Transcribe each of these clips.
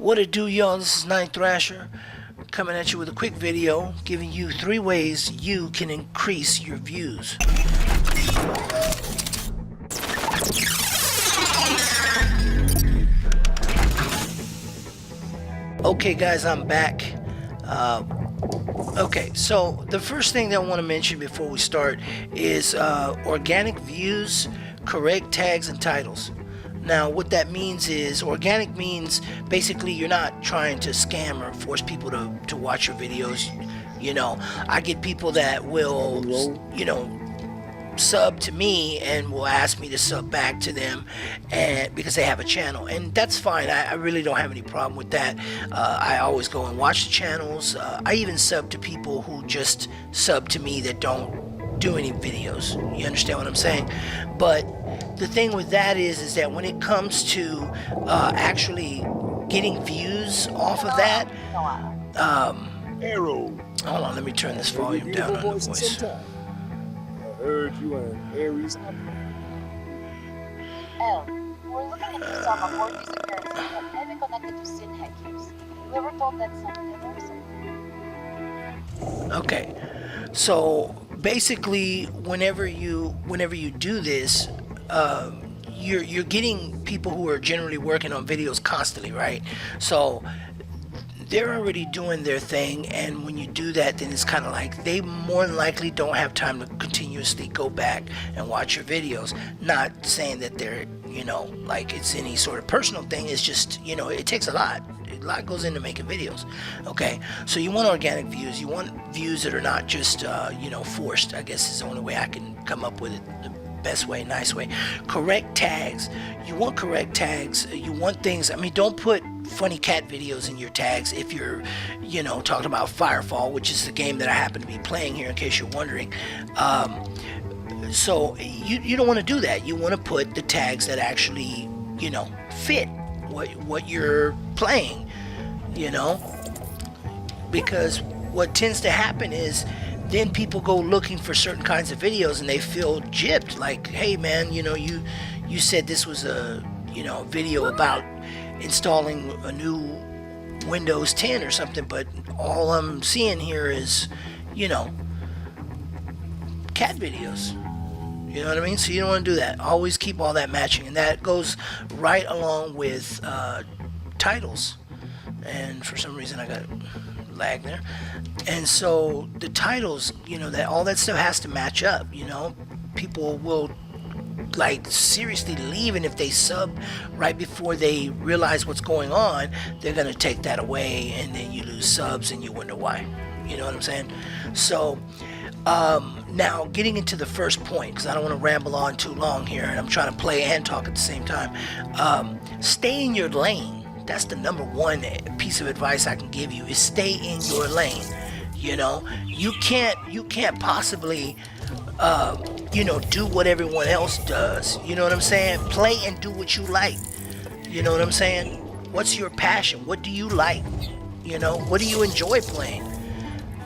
What it do, y'all? This is Night Thrasher coming at you with a quick video giving you 3 ways you can increase your views. Okay guys, I'm back. Okay, so the first thing that I want to mention before we start is organic views, correct tags, and titles. Now what that means is, organic means basically you're not trying to scam or force people to watch your videos. You know, I get people that will, you know, sub to me and will ask me to sub back to them, and because they have a channel, and that's fine. I really don't have any problem with that. I always go and watch the channels. I even sub to people who just sub to me that don't do any videos. You understand what I'm saying? But the thing with that is that when it comes to actually getting views off of that, hold on, let me turn this volume down on the voice. I heard you and Aries. We're looking into some more disappearances that may be connected to xNIGHTTHRASHEx. We were told that something or something. Okay, so basically, whenever you do this, you're getting people who are generally working on videos constantly, right? So they're already doing their thing, and when you do that, then it's kind of like they more than likely don't have time to continuously go back and watch your videos. Not saying that they're, you know, like it's any sort of personal thing. It's just, you know, it takes a lot goes into making videos. Okay, so you want organic views. You want views that are not just you know, forced, I guess is the only way I can come up with it, the best way, nice way. Correct tags. You want correct tags. You want things, I mean, don't put funny cat videos in your tags if you're, you know, talking about Firefall, which is the game that I happen to be playing here, in case you're wondering. So you don't want to do that. You want to put the tags that actually, you know, fit what you're playing, you know, because what tends to happen is then people go looking for certain kinds of videos and they feel gypped, like, hey man, you know, you said this was a, you know, video about installing a new Windows 10 or something, but all I'm seeing here is, you know, cat videos. You know what I mean? So you don't want to do that. Always keep all that matching, and that goes right along with titles. And for some reason I got lag there. And so the titles, you know, that all that stuff has to match up. You know, people will like seriously leave, and if they sub right before they realize what's going on, they're gonna take that away, and then you lose subs and you wonder why. You know what I'm saying? So now getting into the first point, because I don't want to ramble on too long here, and I'm trying to play and talk at the same time. Stay in your lane. That's the number one piece of advice I can give you, is stay in your lane. You know, you can't possibly you know, do what everyone else does. You know what I'm saying? Play and do what you like. You know what I'm saying? What's your passion? What do you like? You know, what do you enjoy playing?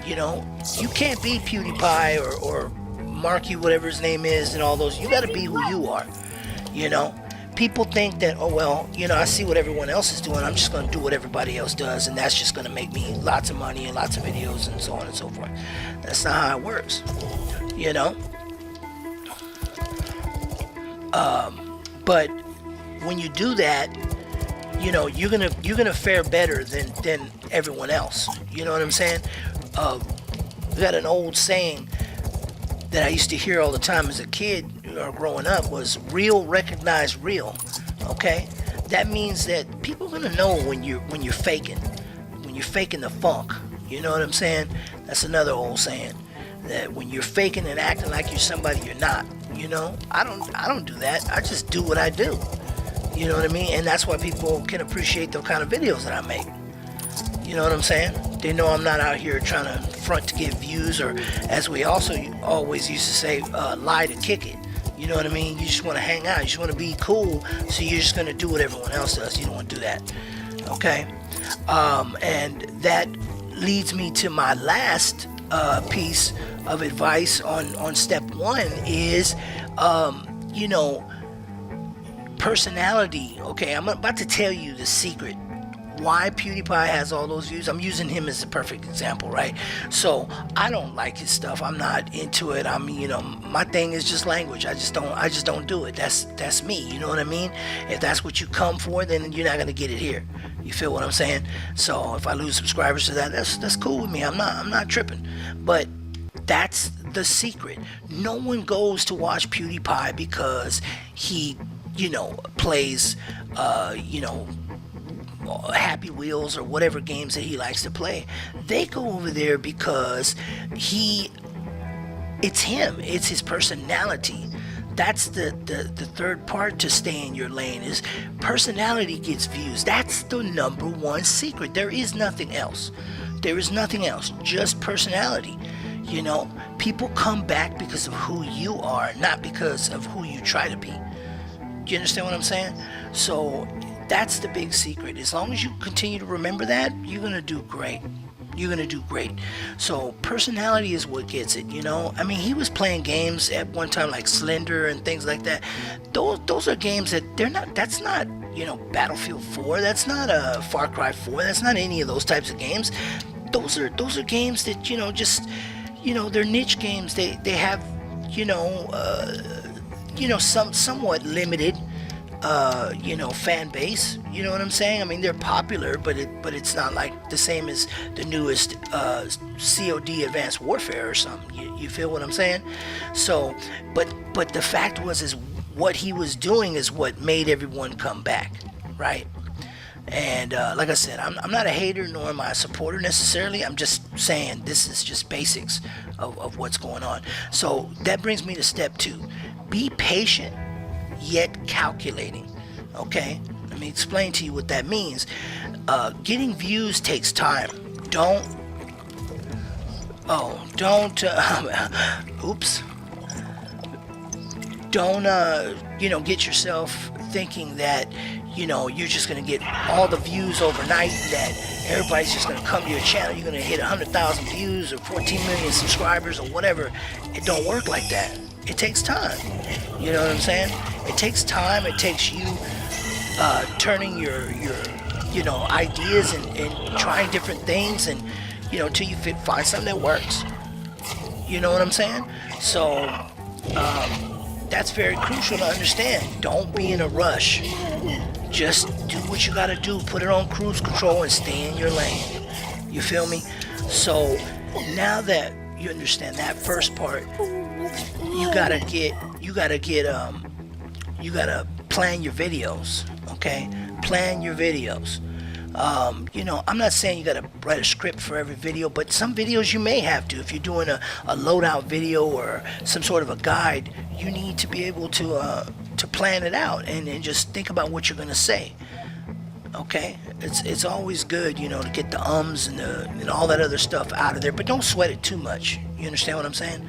You know, you can't be PewDiePie or Marky, whatever his name is, and all those. You got to be who you are. You know, people think that, oh well, you know, I see what everyone else is doing, I'm just going to do what everybody else does, and that's just going to make me lots of money and lots of videos and so on and so forth. That's not how it works. You know. But when you do that, you know, you're gonna fare better than everyone else. You know what I'm saying? We got an old saying that I used to hear all the time as a kid or growing up, was real recognize real. Okay, that means that people are gonna know when you're faking the funk. You know what I'm saying? That's another old saying, that when you're faking and acting like you're somebody you're not. You know, I don't do that. I just do what I do. You know what I mean? And that's why people can appreciate the kind of videos that I make. You know what I'm saying? They know I'm not out here trying to front to get views, or, as we also always used to say, lie to kick it. You know what I mean? You just want to hang out. You just want to be cool, so you're just going to do what everyone else does. You don't want to do that. Okay? And that leads me to my last piece of advice on step 1 is, you know, personality. Okay, I'm about to tell you the secret why PewDiePie has all those views. I'm using him as a perfect example, right? So I don't like his stuff. I'm not into it. I'm, you know, my thing is just language. I just don't do it. That's me. You know what I mean? If that's what you come for, then you're not gonna get it here. You feel what I'm saying? So if I lose subscribers to that, that's cool with me. I'm not tripping. But that's the secret. No one goes to watch PewDiePie because he, you know, plays, you know, Happy Wheels or whatever games that he likes to play. They go over there because it's him. It's his personality. That's the third part to stay in your lane is personality gets views. That's the number one secret. There is nothing else. There is nothing else. Just personality. You know, people come back because of who you are, not because of who you try to be. Do you understand what I'm saying? So that's the big secret. As long as you continue to remember that, you're gonna do great. You're gonna do great. So personality is what gets it, you know. I mean, he was playing games at one time like Slender and things like that. Those are games that that's not, you know, Battlefield 4. That's not a Far Cry 4. That's not any of those types of games. Those are games that, you know, just, you know, they're niche games. They have, you know, somewhat limited, you know, fan base. You know what I'm saying? I mean, they're popular, but it's not like the same as the newest COD Advanced Warfare or something. You feel what I'm saying? So, but the fact is what he was doing is what made everyone come back, right? And like I said, I'm not a hater nor am I a supporter necessarily. I'm just saying this is just basics of what's going on. So that brings me to step 2. Be patient yet calculating. Okay, let me explain to you what that means. Getting views takes time. Oops. Don't you know, get yourself thinking that, you know, you're just gonna get all the views overnight, that everybody's just gonna come to your channel, you're gonna hit 100,000 views or 14 million subscribers or whatever. It don't work like that. It takes time. You know what I'm saying? It takes time. It takes you turning your you know, ideas and trying different things, and, you know, until you find something that works. You know what I'm saying? So that's very crucial to understand. Don't be in a rush. Just do what you gotta do. Put it on cruise control and stay in your lane. You feel me? So now that you understand that first part, you gotta plan your videos. Okay, plan your videos. You know, I'm not saying you gotta write a script for every video, but some videos you may have to. If you're doing a loadout video or some sort of a guide, you need to be able to plan it out and just think about what you're gonna say. Okay, it's always good, you know, to get the ums and all that other stuff out of there, but don't sweat it too much. You understand what I'm saying?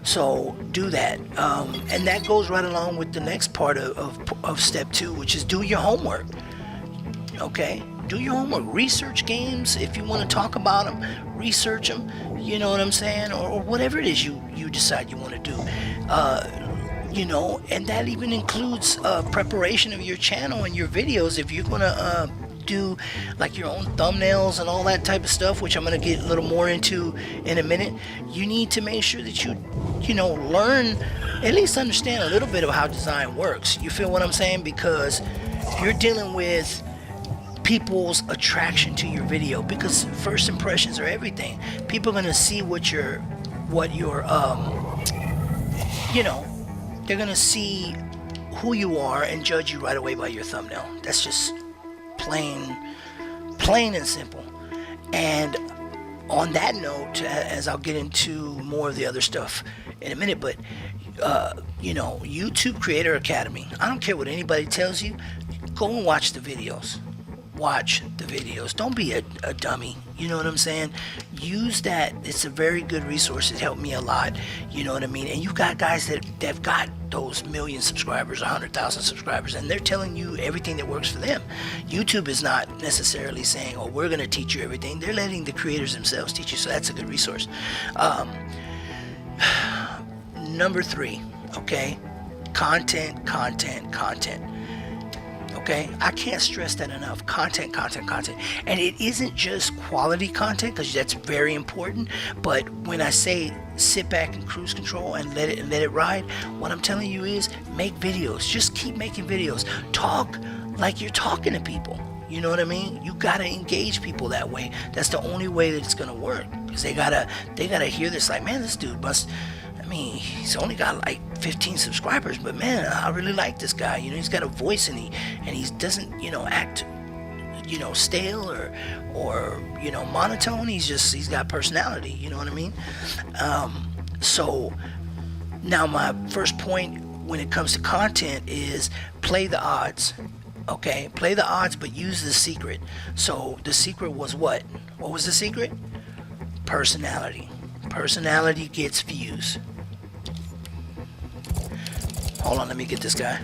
So do that, and that goes right along with the next part of step 2, which is do your homework. Okay, do your homework. Research games if you want to talk about them. Research them. You know what I'm saying, or whatever it is you decide you want to do. You know, and that even includes preparation of your channel and your videos. If you're gonna do like your own thumbnails and all that type of stuff, which I'm gonna get a little more into in a minute, you need to make sure that you know, learn, at least understand a little bit of how design works. You feel what I'm saying? Because you're dealing with people's attraction to your video, because first impressions are everything. People are gonna see what your you know, they're gonna see who you are and judge you right away by your thumbnail. That's just plain and simple. And on that note, as I'll get into more of the other stuff in a minute, but you know, YouTube Creator Academy, I don't care what anybody tells you, go and watch the videos. Watch the videos. Don't be a dummy. You know what I'm saying? Use that. It's a very good resource. It helped me a lot. You know what I mean? And you've got guys that've got those 1 million subscribers, 100,000 subscribers, and they're telling you everything that works for them. YouTube is not necessarily saying, oh, we're going to teach you everything. They're letting the creators themselves teach you, so that's a good resource. Number 3, okay? Content. Okay, I can't stress that enough. Content, content, content. And it isn't just quality content, because that's very important. But when I say sit back and cruise control and let it ride, what I'm telling you is make videos. Just keep making videos. Talk like you're talking to people. You know what I mean? You gotta engage people that way. That's the only way that it's gonna work. Because they gotta hear this, like, man, this dude must, I mean, he's only got like 15 subscribers, but man, I really like this guy. You know, he's got a voice, and he doesn't, you know, act, you know, stale or you know, monotone. He's got personality. You know what I mean? So now my first point when it comes to content is play the odds. Okay, play the odds, but use the secret. So the secret was what? What was the secret? Personality. Personality gets views. Hold on, let me get this guy.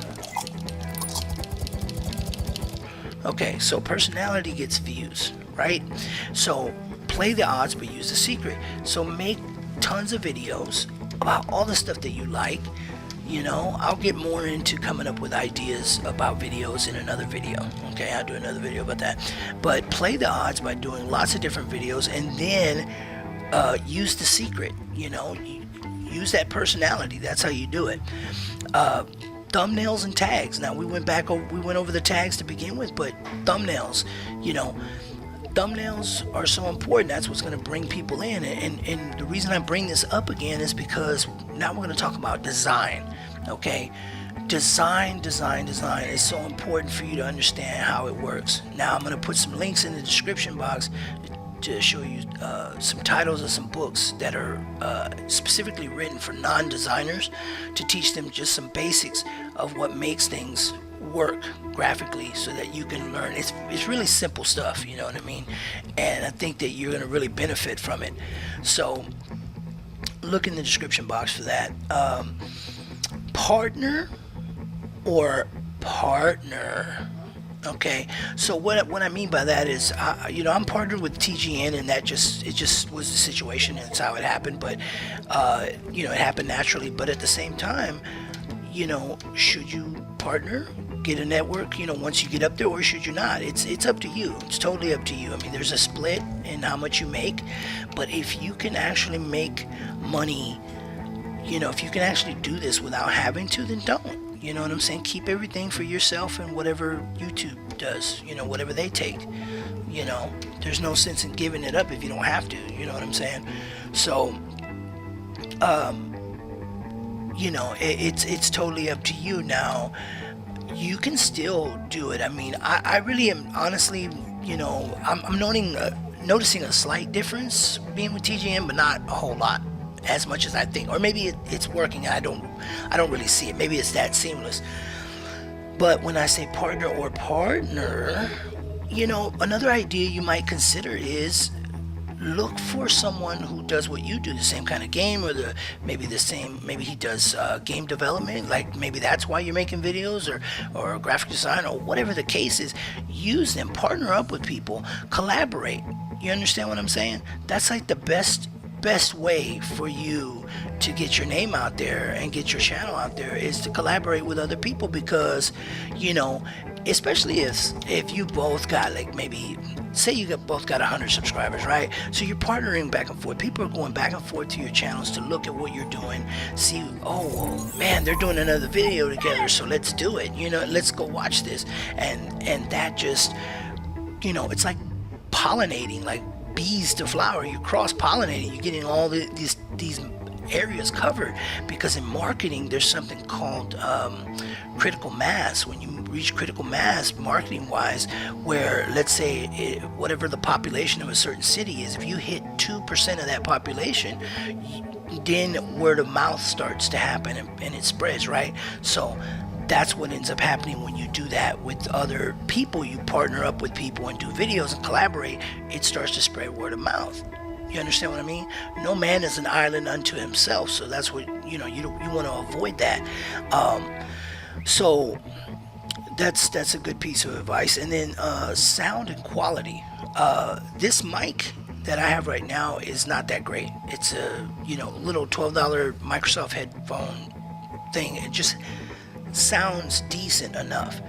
Okay, so personality gets views, right? So play the odds, but use the secret. So make tons of videos about all the stuff that you like. You know, I'll get more into coming up with ideas about videos in another video. Okay, I'll do another video about that. But play the odds by doing lots of different videos, and then use the secret. You know, use that personality. That's how you do it. Thumbnails and tags. Now we went over the tags to begin with, but thumbnails, you know, thumbnails are so important. That's what's going to bring people in, and the reason I bring this up again is because now we're going to talk about design. Okay, design is so important for you to understand how it works. Now I'm going to put some links in the description box to show you some titles of some books that are specifically written for non-designers, to teach them just some basics of what makes things work graphically, so that you can learn. It's really simple stuff, you know what I mean? And I think that you're going to really benefit from it. So look in the description box for that. Partner or partner. Okay, so what I mean by that is, you know, I'm partnered with TGN, and it just was the situation, and it's how it happened. But you know, it happened naturally. But at the same time, you know, should you partner, get a network, you know, once you get up there, or should you not? It's up to you. It's totally up to you. I mean, there's a split in how much you make, but if you can actually make money, you know, if you can actually do this without having to, then don't. You know what I'm saying? Keep everything for yourself and whatever YouTube does, you know, whatever they take. You know, there's no sense in giving it up if you don't have to, you know what I'm saying? So, you know, it's totally up to you. Now, you can still do it. I mean, I really am, honestly, you know, I'm noticing a slight difference being with TGN, but not a whole lot, as much as I think. Or maybe it's working. I don't really see it. Maybe it's that seamless. But when I say partner or partner, you know, another idea you might consider is look for someone who does what you do, the same kind of game, or maybe he does game development, like maybe that's why you're making videos, or graphic design, or whatever the case is. Use them, partner up with people, collaborate. You understand what I'm saying? That's like the best way for you to get your name out there and get your channel out there, is to collaborate with other people. Because, you know, especially if you both got, like, maybe say you both got 100 subscribers, right? So you're partnering back and forth. People are going back and forth to your channels to look at what you're doing, see, oh, well, man, they're doing another video together, so let's do it, you know, let's go watch this. And that just, you know, it's like pollinating, like bees to flower. You're cross-pollinating. You're getting all these areas covered, because in marketing there's something called critical mass. When you reach critical mass marketing wise, where, let's say, whatever the population of a certain city is, if you hit 2% of that population, then word of mouth starts to happen, and it spreads, right? So that's what ends up happening when you do that with other people. You partner up with people and do videos and collaborate. It starts to spread word of mouth. You understand what I mean? No man is an island unto himself. So that's what, you know, you want to avoid that. So that's a good piece of advice. And then sound and quality. This mic that I have right now is not that great. It's a, you know, little $12 Microsoft headphone thing. It just sounds decent enough.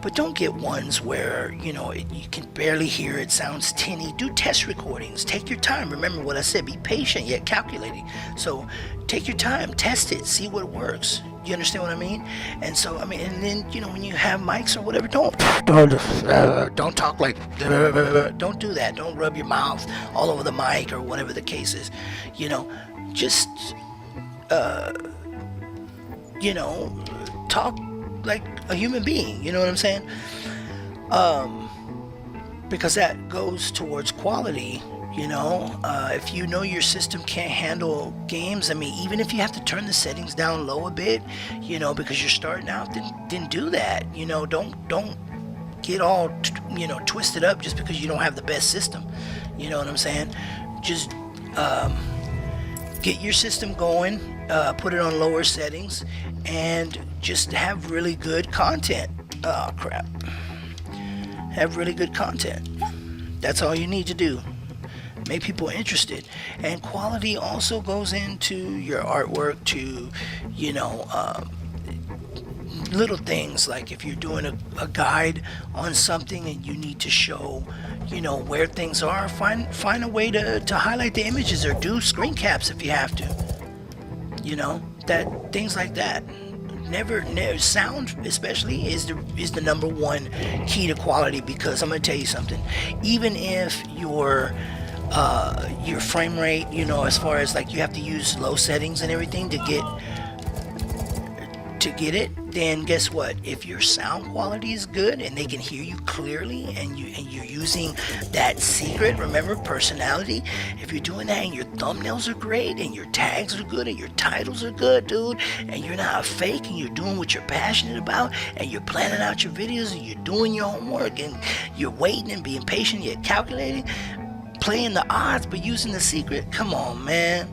But don't get ones where, you know, you can barely hear it, sounds tinny. Do test recordings. Take your time. Remember what I said, be patient yet calculating. So take your time, test it, see what works. You understand what I mean? And so, I mean, and then, you know, when you have mics or whatever, don't talk like, don't do that. Don't rub your mouth all over the mic or whatever the case is. You know, just, you know, talk like a human being. You know what I'm saying? Because that goes towards quality. You know, if you know your system can't handle games, I mean, even if you have to turn the settings down low a bit, you know, because you're starting out, then do that. You know, don't get all, you know, twisted up just because you don't have the best system. You know what I'm saying? Just get your system going, put it on lower settings, and just have really good content. Oh, crap. Have really good content. That's all you need to do. Make people interested. And quality also goes into your artwork, to, you know, little things like if you're doing a guide on something and you need to show, you know, where things are, find a way to highlight the images, or do screen caps if you have to. You know, that things like that. Never sound especially is the number one key to quality, because I'm gonna tell you something. Even if your frame rate, you know, as far as like you have to use low settings and everything to get it, then guess what? If your sound quality is good and they can hear you clearly, and you're using that secret, remember, personality, if you're doing that and your thumbnails are great and your tags are good and your titles are good, dude, and you're not fake and you're doing what you're passionate about and you're planning out your videos and you're doing your homework and you're waiting and being patient yet calculating, playing the odds but using the secret, come on, man.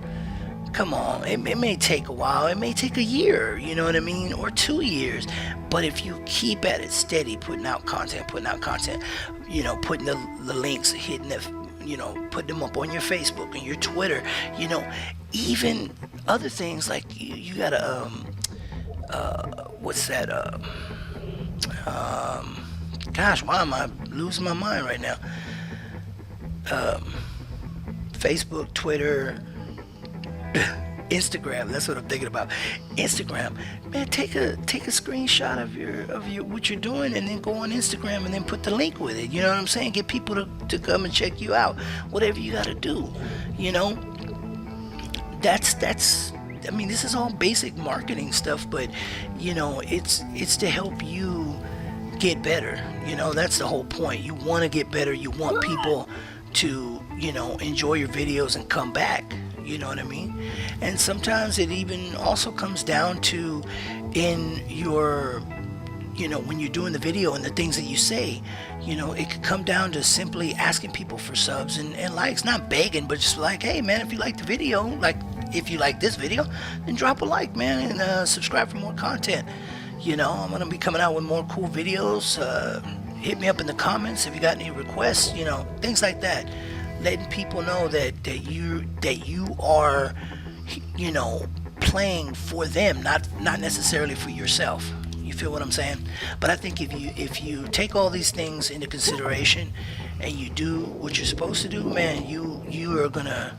Come on, it may take a while, it may take a year, you know what I mean, or 2 years, but if you keep at it steady, putting out content, you know, putting the links, hitting the, you know, put them up on your Facebook and your Twitter, you know, even other things like you gotta, what's that, gosh, why am I losing my mind right now? Facebook, Twitter, Instagram, that's what I'm thinking about. Instagram, man, take a screenshot of your what you're doing, and then go on Instagram and then put the link with it. You know what I'm saying? Get people to come and check you out. Whatever you got to do, you know. That's I mean, this is all basic marketing stuff, but you know, it's to help you get better. You know, that's the whole point. You want to get better. You want people to, you know, enjoy your videos and come back. You know what I mean? And sometimes it even also comes down to in your, you know, when you're doing the video and the things that you say, you know, it could come down to simply asking people for subs and likes, not begging, but just like, hey man, if you like the video, like if you like this video, then drop a like, man, and subscribe for more content. You know, I'm gonna be coming out with more cool videos. Hit me up in the comments if you got any requests, you know, things like that. Letting people know that you are, you know, playing for them, not necessarily for yourself. You feel what I'm saying? But I think if you take all these things into consideration and you do what you're supposed to do, man, you are gonna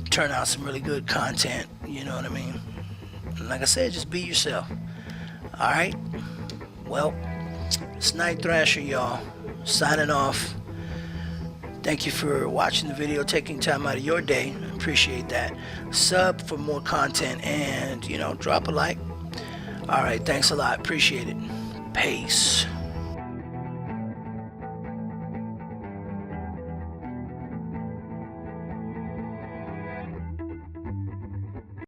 turn out some really good content. You know what I mean? And like I said, just be yourself. All right. Well, it's Night Thrasher, y'all. Signing off. Thank you for watching the video, taking time out of your day. I appreciate that. Sub for more content, and, you know, drop a like. All right, thanks a lot. Appreciate it. Peace.